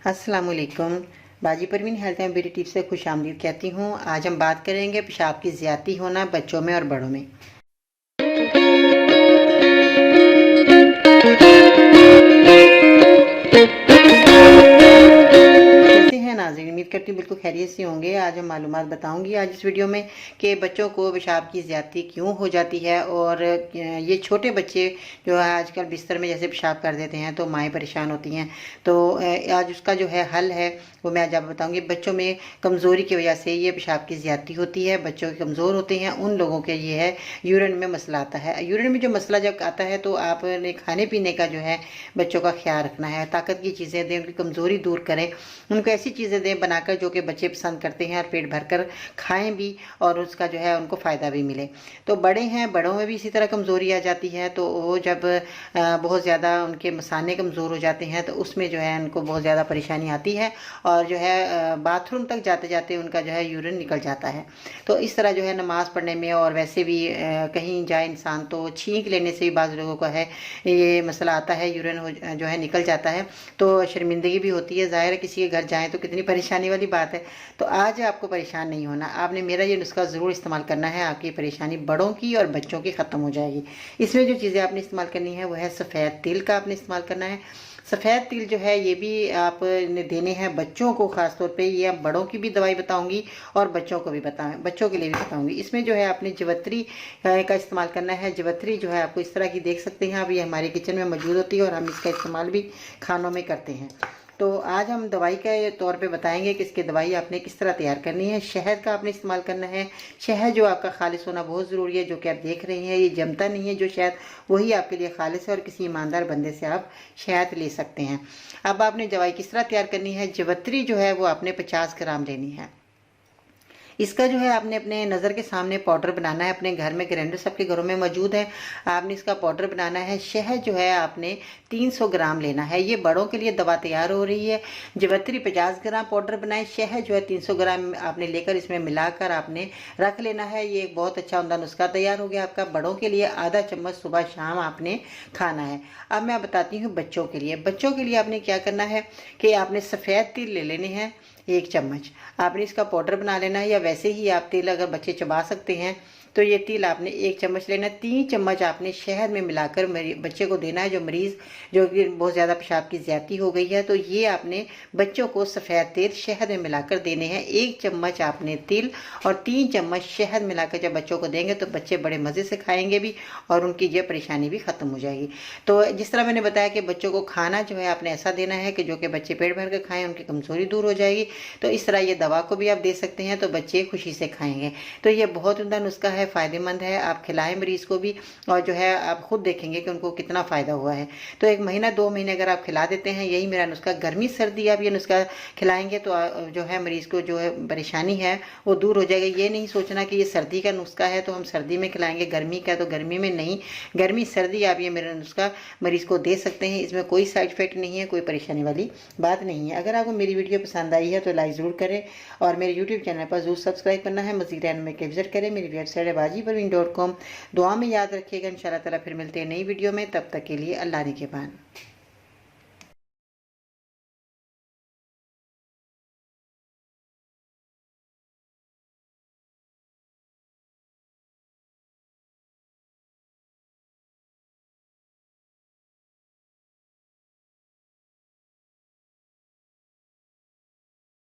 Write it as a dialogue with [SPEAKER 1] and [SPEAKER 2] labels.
[SPEAKER 1] अस्सलामुअलैकुम। बाजी Parveen health and beauty tips से खुश आमदीद कहती हूँ। आज हम बात करेंगे पेशाब की ज़्यादती होना बच्चों में और बड़ों में। कैसे हैं नाज़रीन, उम्मीद करती हूँ बिल्कुल खैरियत से होंगे। आज हम मालूमात बताऊंगी आज इस वीडियो में कि बच्चों को पेशाब की ज़्यादती क्यों हो जाती है। और ये छोटे बच्चे जो है आजकल बिस्तर में जैसे पेशाब कर देते हैं तो माएँ परेशान होती हैं। तो आज उसका जो है हल है वो मैं आज आपको बताऊंगी। बच्चों में कमज़ोरी की वजह से ये पेशाब की ज़्यादती होती है। बच्चों कमज़ोर होते हैं उन लोगों के ये है यूरिन में मसला आता है। यूरिन में जो मसला जब आता है तो आपने खाने पीने का जो है बच्चों का ख्याल रखना है। ताकत की चीज़ें दें, उनकी कमज़ोरी दूर करें, उनको ऐसी चीज़ें दें बनाकर जो कि बच्चे पसंद करते हैं और पेट भरकर खाएं भी और उसका जो है उनको फ़ायदा भी मिले। तो बड़े हैं, बड़ों में भी इसी तरह कमज़ोरी आ जाती है। तो वो जब बहुत ज़्यादा उनके मसाने कमज़ोर हो जाते हैं तो उसमें जो है उनको बहुत ज़्यादा परेशानी आती है और जो है बाथरूम तक जाते जाते उनका जो है यूरिन निकल जाता है। तो इस तरह जो है नमाज़ पढ़ने में और वैसे भी कहीं जाए इंसान तो छींक लेने से भी बाज़ लोगों का है ये मसला आता है, यूरिन जो है निकल जाता है। तो शर्मिंदगी भी होती है। ज़ाहिर है किसी के घर जाएँ तो कितनी परेशानी वाली बात है। तो आज आपको परेशान नहीं होना, आपने मेरा ये नुस्खा ज़रूर इस्तेमाल करना है। आपकी परेशानी बड़ों की और बच्चों की ख़त्म हो जाएगी। इसमें जो चीज़ें आपने इस्तेमाल करनी है वो है सफ़ेद तिल का आपने इस्तेमाल करना है। सफ़ेद तिल जो है ये भी आपने देने हैं बच्चों को ख़ास तौर पे। ये अब बड़ों की भी दवाई बताऊंगी और बच्चों को भी बच्चों के लिए भी बताऊंगी। इसमें जो है आपने जवत्री का इस्तेमाल करना है। जवत्री जो है आपको इस तरह की देख सकते हैं, अब ये हमारे किचन में मौजूद होती है और हम इसका इस्तेमाल भी खानों में करते हैं। तो आज हम दवाई के तौर पे बताएंगे कि इसकी दवाई आपने किस तरह तैयार करनी है। शहद का आपने इस्तेमाल करना है। शहद जो आपका खालिस होना बहुत ज़रूरी है। जो कि आप देख रहे हैं ये जमता नहीं है जो शहद, वही आपके लिए खालिस है और किसी ईमानदार बंदे से आप शहद ले सकते हैं। अब आपने दवाई किस तरह तैयार करनी है। जवत्री जो है वो आपने 50 ग्राम लेनी है। इसका जो है आपने अपने नज़र के सामने पाउडर बनाना है। अपने घर में ग्राइंडर सबके घरों में मौजूद है, आपने इसका पाउडर बनाना है। शहद जो है आपने 300 ग्राम लेना है। ये बड़ों के लिए दवा तैयार हो रही है। जवत्री 50 ग्राम पाउडर बनाए, शहद जो है 300 ग्राम आपने लेकर इसमें मिलाकर आपने रख लेना है। ये एक बहुत अच्छा उमदा नुस्खा तैयार हो गया आपका। बड़ों के लिए आधा चम्मच सुबह शाम आपने खाना है। अब मैं बताती हूँ बच्चों के लिए। बच्चों के लिए आपने क्या करना है कि आपने सफ़ेद तिल ले लेने हैं 1 चम्मच। आपने इसका पाउडर बना लेना है या वैसे ही आप तिल अगर बच्चे चबा सकते हैं तो ये तिल आपने 1 चम्मच लेना है। 3 चम्मच आपने शहद में मिलाकर बच्चे को देना है। जो मरीज़ जो कि बहुत ज़्यादा पेशाब की ज़्यादती हो गई है तो ये आपने बच्चों को सफ़ेद तिल शहद में मिलाकर देने हैं। 1 चम्मच आपने तिल और 3 चम्मच शहद मिलाकर जब बच्चों को देंगे तो बच्चे बड़े मज़े से खाएंगे भी और उनकी ये परेशानी भी ख़त्म हो जाएगी। तो जिस तरह मैंने बताया कि बच्चों को खाना जो है आपने ऐसा देना है कि जो कि बच्चे पेट भर कर खाएँ, उनकी कमज़ोरी दूर हो जाएगी। तो इस तरह ये दवा को भी आप दे सकते हैं तो बच्चे खुशी से खाएंगे। तो ये बहुत उम्दा नुस्खा है, फ़ायदेमंद है। आप खिलाएं मरीज़ को भी और जो है आप खुद देखेंगे कि उनको कितना फ़ायदा हुआ है। तो 1 महीना 2 महीने अगर आप खिला देते हैं, यही मेरा नुस्खा, गर्मी सर्दी आप ये नुस्खा खिलाएंगे तो जो है मरीज़ को जो है परेशानी है वो दूर हो जाएगी। ये नहीं सोचना कि ये सर्दी का नुस्खा है तो हम सर्दी में खिलाएंगे, गर्मी का तो गर्मी में नहीं। गर्मी सर्दी आप ये मेरा नुस्खा मरीज़ को दे सकते हैं। इसमें कोई साइड इफेक्ट नहीं है, कोई परेशानी वाली बात नहीं है। अगर आपको मेरी वीडियो पसंद आई है तो लाइक ज़रूर करें और मेरे यूट्यूब चैनल पर ज़रूर सब्सक्राइब करना है। मज़ीद जानने के विजिट करें। मेरी वेबसाइट है bajiparveen.com। दुआ में याद रखिएगा। इंशाल्लाह ताला फिर मिलते हैं नई वीडियो में। तब तक के लिए अल्लाह निगहबान।